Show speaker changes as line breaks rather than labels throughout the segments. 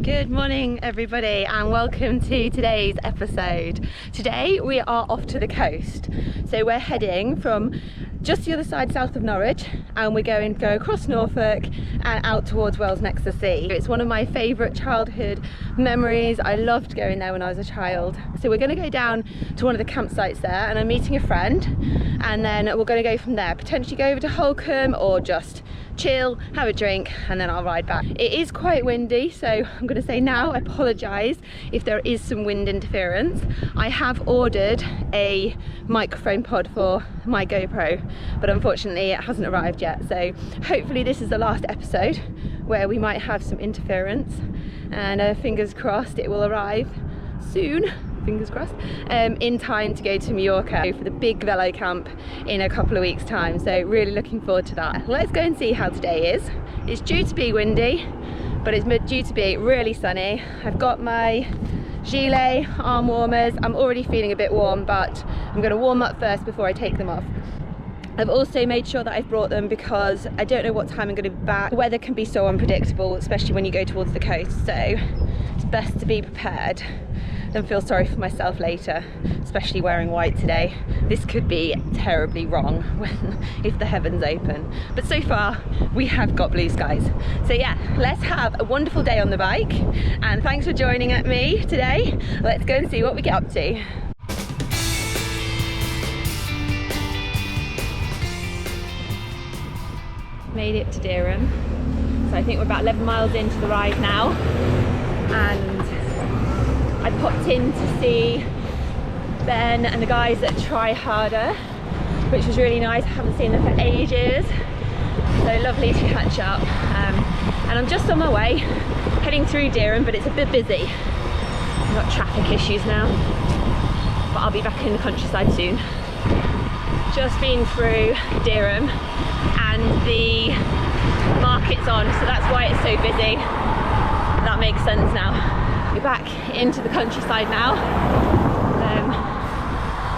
Good morning everybody and welcome to today's episode. Today we are off to the coast. So we're heading from just the other side, south of Norwich, and we're going to go across Norfolk and out towards Wales next to the sea. It's one of my favourite childhood memories. I loved going there when I was a child. So we're going to go down to one of the campsites there and I'm meeting a friend, and then we're going to go from there, potentially go over to Holcombe or just chill, have a drink, and then I'll ride back. It is quite windy, so I'm going to say now, I apologise if there is some wind interference. I have ordered a microphone pod for my GoPro, but unfortunately it hasn't arrived yet, so hopefully this is the last episode where we might have some interference, and fingers crossed it will arrive soon. Fingers crossed, in time to go to Mallorca for the big velo camp in a couple of weeks time, so really looking forward to that. Let's go and see how today is. It's due to be windy, but it's due to be really sunny. I've got my gilet, arm warmers. I'm already feeling a bit warm, but I'm going to warm up first before I take them off. I've also made sure that I've brought them because I don't know what time I'm going to be back. The weather can be so unpredictable, especially when you go towards the coast, so it's best to be prepared and feel sorry for myself later, especially wearing white today. This could be terribly wrong if the heavens open. But so far, we have got blue skies. So yeah, let's have a wonderful day on the bike. And thanks for joining me today. Let's go and see what we get up to. Made it to Dereham. So I think we're about 11 miles into the ride now. And I popped in to see Ben and the guys at Try Harder, which was really nice. I haven't seen them for ages, so lovely to catch up. And I'm just on my way, heading through Dereham, but it's a bit busy. I've got traffic issues now, but I'll be back in the countryside soon. Just been through Dereham and the market's on, so that's why it's so busy. That makes sense now. We're back into the countryside now.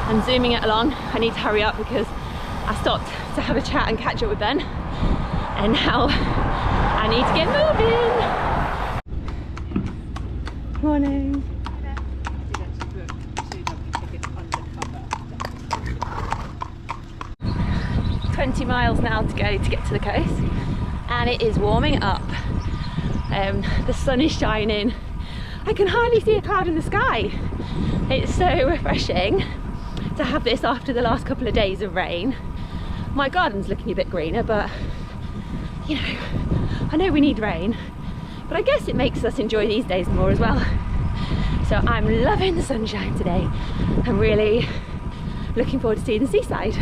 I'm zooming it along. I need to hurry up because I stopped to have a chat and catch up with Ben, and now I need to get moving. Morning. 20 miles now to go to get to the coast, and it is warming up. The sun is shining. I can hardly see a cloud in the sky. It's so refreshing to have this after the last couple of days of rain. My garden's looking a bit greener, but you know, I know we need rain, but I guess it makes us enjoy these days more as well. So I'm loving the sunshine today. I'm really looking forward to seeing the seaside.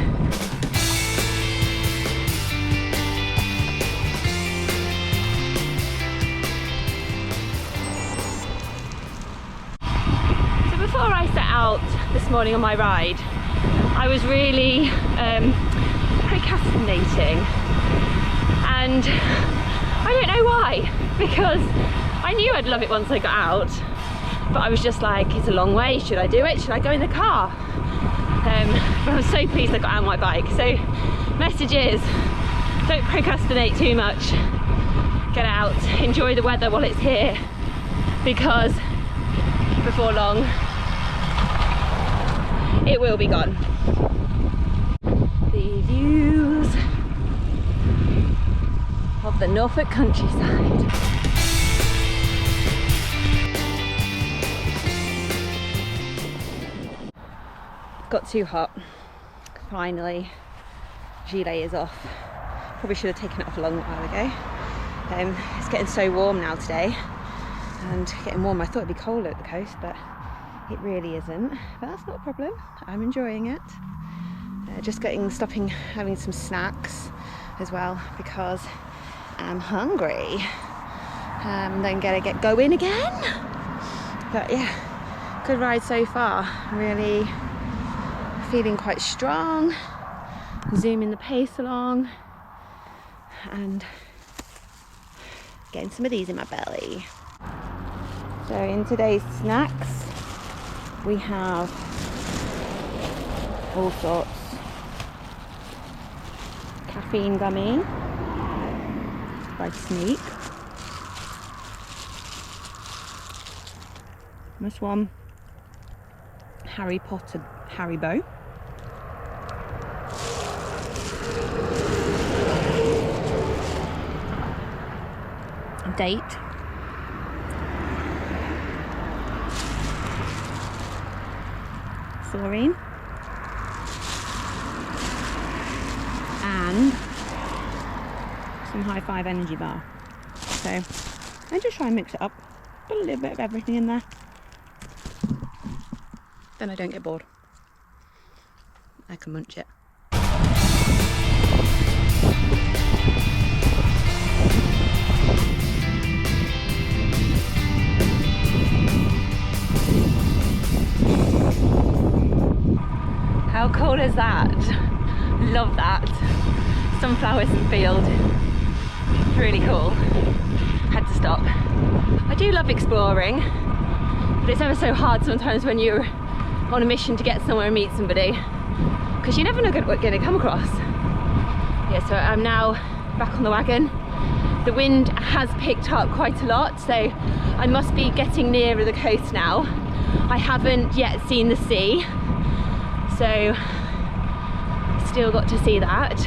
Before I set out this morning on my ride, I was really procrastinating, and I don't know why, because I knew I'd love it once I got out, but I was just like, it's a long way, should I do it? Should I go in the car? But I'm so pleased I got out on my bike. So message is, don't procrastinate too much, get out, enjoy the weather while it's here, because before long it will be gone. The views of the Norfolk countryside. Got too hot. Finally, gilet is off. Probably should have taken it off a long while ago. It's getting so warm now today, and getting warm. I thought it'd be colder at the coast, but it really isn't, but that's not a problem. I'm enjoying it. Stopping, having some snacks as well because I'm hungry. Then gotta get going again. But yeah, good ride so far. Really feeling quite strong. Zooming the pace along and getting some of these in my belly. So in today's snacks, we have all sorts. Caffeine gummy by Sneak. This one, Harry Potter Haribo. Date. Chlorine. And some High Five energy bar. So I just try and mix it up. Put a little bit of everything in there. Then I don't get bored. I can munch it. How cool is that? Love that. Sunflowers in the field. Really cool. Had to stop. I do love exploring, but it's ever so hard sometimes when you're on a mission to get somewhere and meet somebody, because you never know what you're going to come across. Yeah, so I'm now back on the wagon. The wind has picked up quite a lot, so I must be getting nearer the coast now. I haven't yet seen the sea, so still got to see that.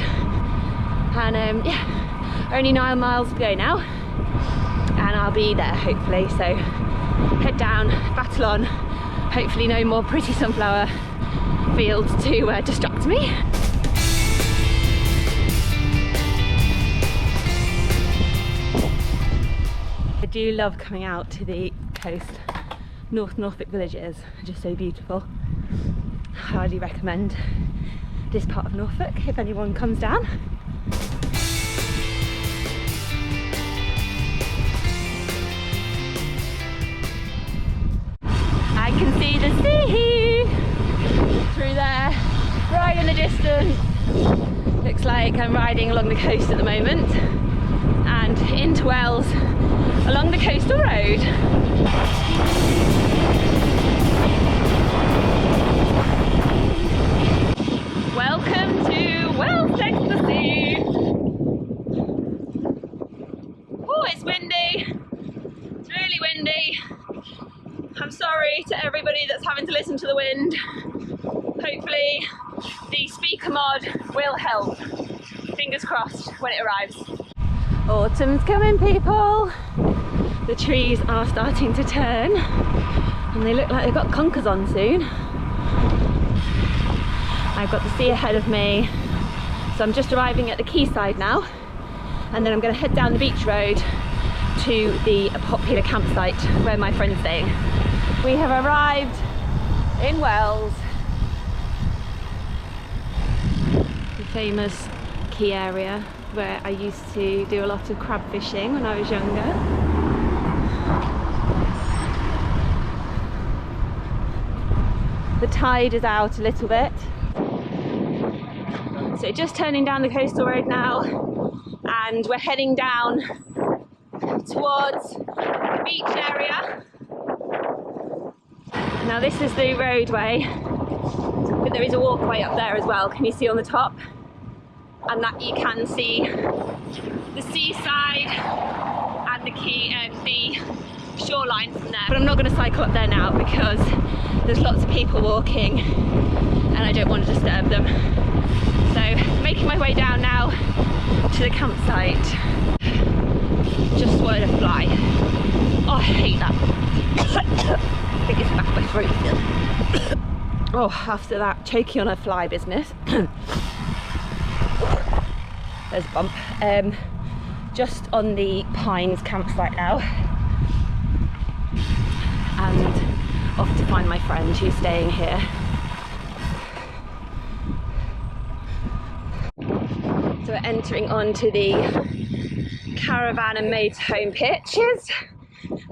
And yeah, only 9 miles to go now, and I'll be there hopefully. So head down, battle on. Hopefully no more pretty sunflower fields to distract me. I do love coming out to the coast. North Norfolk villages are just so beautiful. Highly recommend this part of Norfolk if anyone comes down. I can see the sea through there, right in the distance. Looks like I'm riding along the coast at the moment, and into Wales along the coastal road. Welcome to Wales next to the sea. Oh, it's windy. It's really windy. I'm sorry to everybody that's having to listen to the wind. Hopefully the speaker mod will help. Fingers crossed when it arrives. Autumn's coming, people. The trees are starting to turn and they look like they've got conkers on soon. I've got the sea ahead of me, so I'm just arriving at the quayside now, and then I'm going to head down the beach road to the popular campsite where my friend's staying. We have arrived in Wales, the famous quay area where I used to do a lot of crab fishing when I was younger. The tide is out a little bit. So just turning down the coastal road now, and we're heading down towards the beach area. Now this is the roadway, but there is a walkway up there as well. Can you see on the top? And that you can see the seaside and the quay and the shoreline from there. But I'm not going to cycle up there now because there's lots of people walking and I don't want to disturb them. So making my way down now to the campsite. Just swallowed a fly. Oh, I hate that. I think it's back my throat still. Oh, after that choking on a fly business. There's a bump. Just on the Pines campsite now. And off to find my friend who's staying here. So we're entering onto the caravan and motorhome pitches,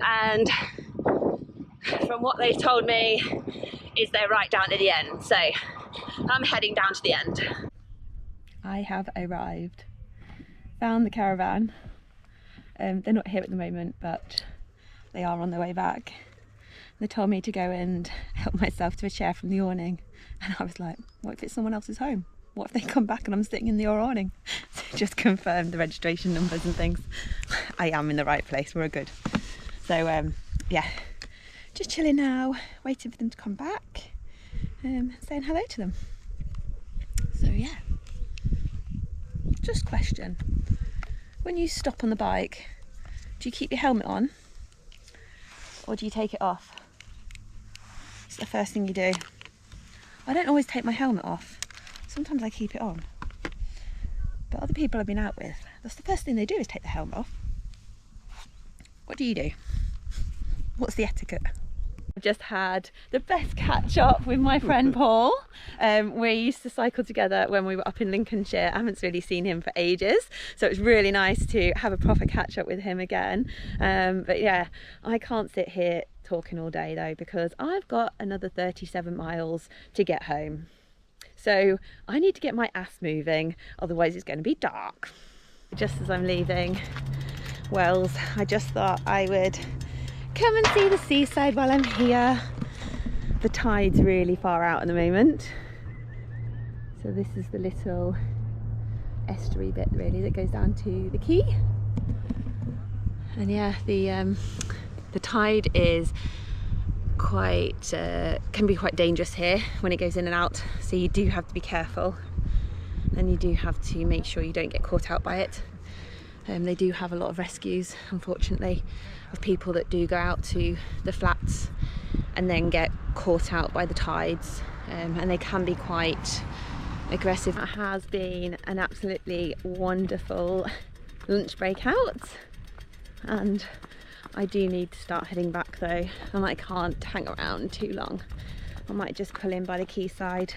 and from what they've told me is they're right down at the end, so I'm heading down to the end. I have arrived, found the caravan. They're not here at the moment, but they are on their way back. They told me to go and help myself to a chair from the awning, and I was like, what if it's someone else's home? What if they come back and I'm sitting in the awning? So just confirmed the registration numbers and things. I am in the right place, we're good. So yeah, just chilling now, waiting for them to come back, saying hello to them. So yeah, just question, when you stop on the bike, do you keep your helmet on or do you take it off? It's the first thing you do. I don't always take my helmet off. Sometimes I keep it on. But other people I've been out with, that's the first thing they do is take the helmet off. What do you do? What's the etiquette? I've just had the best catch up with my friend Paul. We used to cycle together when we were up in Lincolnshire. I haven't really seen him for ages, so it was really nice to have a proper catch up with him again. But yeah, I can't sit here talking all day though, because I've got another 37 miles to get home. So I need to get my ass moving, otherwise it's going to be dark. Just as I'm leaving Wells, I just thought I would come and see the seaside while I'm here. The tide's really far out at the moment, so this is the little estuary bit really that goes down to the quay. And yeah, the tide is quite can be quite dangerous here when it goes in and out, so you do have to be careful and you do have to make sure you don't get caught out by it. They do have a lot of rescues, unfortunately, of people that do go out to the flats and then get caught out by the tides, and they can be quite aggressive. It has been an absolutely wonderful lunch break out, and I do need to start heading back though, and I can't hang around too long. I might just pull in by the quayside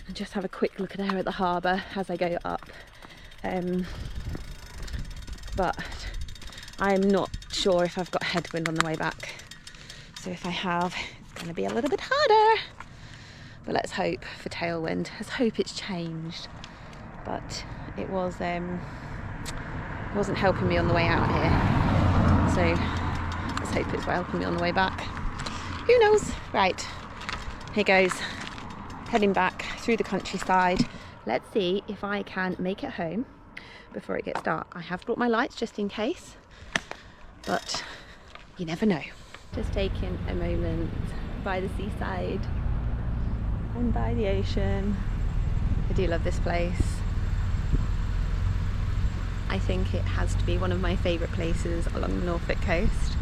and just have a quick look there at the harbour as I go up. But I'm not sure if I've got headwind on the way back, so if I have, it's going to be a little bit harder. But let's hope for tailwind. Let's hope it's changed. But it wasn't helping me on the way out here, so let's hope it's helping me on the way back. Who knows? Right, here goes, heading back through the countryside. Let's see if I can make it home before it gets dark. I have brought my lights just in case, but you never know. Just taking a moment by the seaside and by the ocean. I do love this place. I think it has to be one of my favourite places along the Norfolk coast.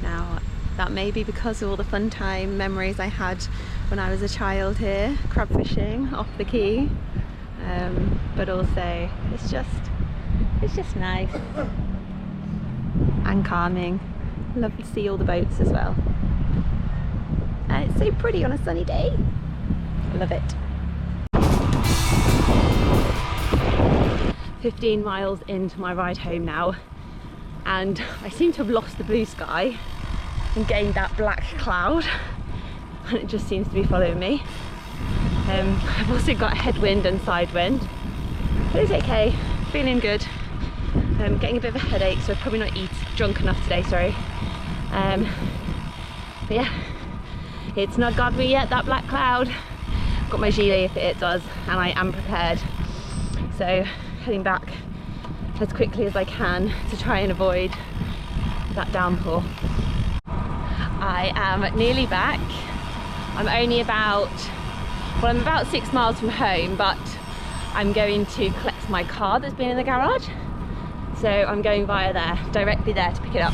Now, that may be because of all the fun time memories I had when I was a child here, crab fishing off the quay, but also it's just nice and calming. Love to see all the boats as well, and it's so pretty on a sunny day. Love it. 15 miles into my ride home now, and I seem to have lost the blue sky and gained that black cloud, and it just seems to be following me. I've also got headwind and side wind, but it's okay, feeling good. Getting a bit of a headache, so I've probably not drunk enough today, sorry. But yeah, it's not got me yet, that black cloud. Got my gilet if it does, and I am prepared. So heading back as quickly as I can to try and avoid that downpour. I am nearly back. I'm only about 6 miles from home, but I'm going to collect my car that's been in the garage. So I'm going via there, directly there to pick it up.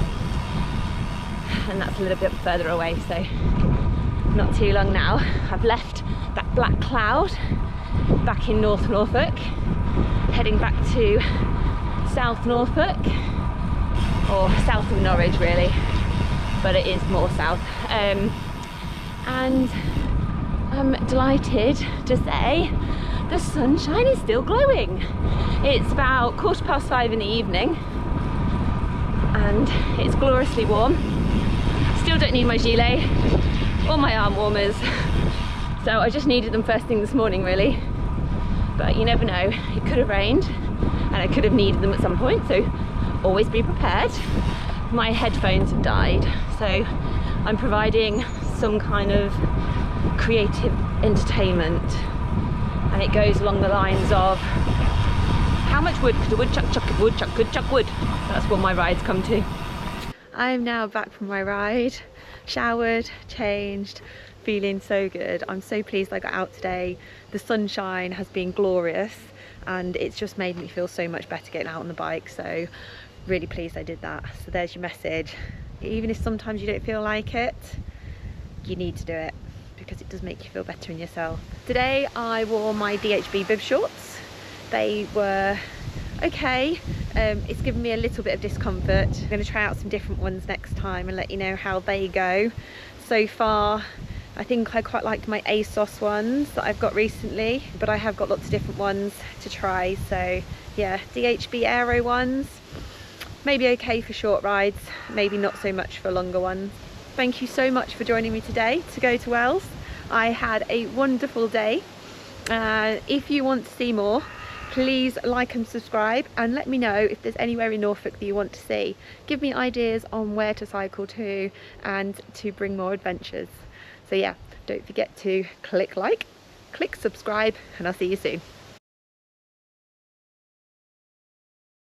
And that's a little bit further away, so not too long now. I've left that black cloud back in North Norfolk, heading back to South Norfolk, or South of Norwich really, but it is more south. And I'm delighted to say the sunshine is still glowing. It's about 5:15 in the evening and it's gloriously warm. Still don't need my gilet or my arm warmers, so I just needed them first thing this morning really, but you never know, it could have rained and I could have needed them at some point, so always be prepared. My headphones have died, so I'm providing some kind of creative entertainment, and it goes along the lines of how much wood could a woodchuck chuck if woodchuck could chuck wood. That's what my rides come to. I'm now back from my ride, showered, changed, feeling so good. I'm so pleased I got out today. The sunshine has been glorious and it's just made me feel so much better getting out on the bike, so really pleased I did that. So there's your message. Even if sometimes you don't feel like it, you need to do it because it does make you feel better in yourself. Today I wore my DHB bib shorts. They were okay. It's given me a little bit of discomfort. I'm going to try out some different ones next time and let you know how they go. So far I think I quite liked my ASOS ones that I've got recently, but I have got lots of different ones to try. So yeah, DHB Aero ones, maybe okay for short rides, maybe not so much for longer ones. Thank you so much for joining me today to go to Wales. I had a wonderful day. If you want to see more, please like and subscribe and let me know if there's anywhere in Norfolk that you want to see. Give me ideas on where to cycle to and to bring more adventures. So yeah, don't forget to click like, click subscribe, and I'll see you soon.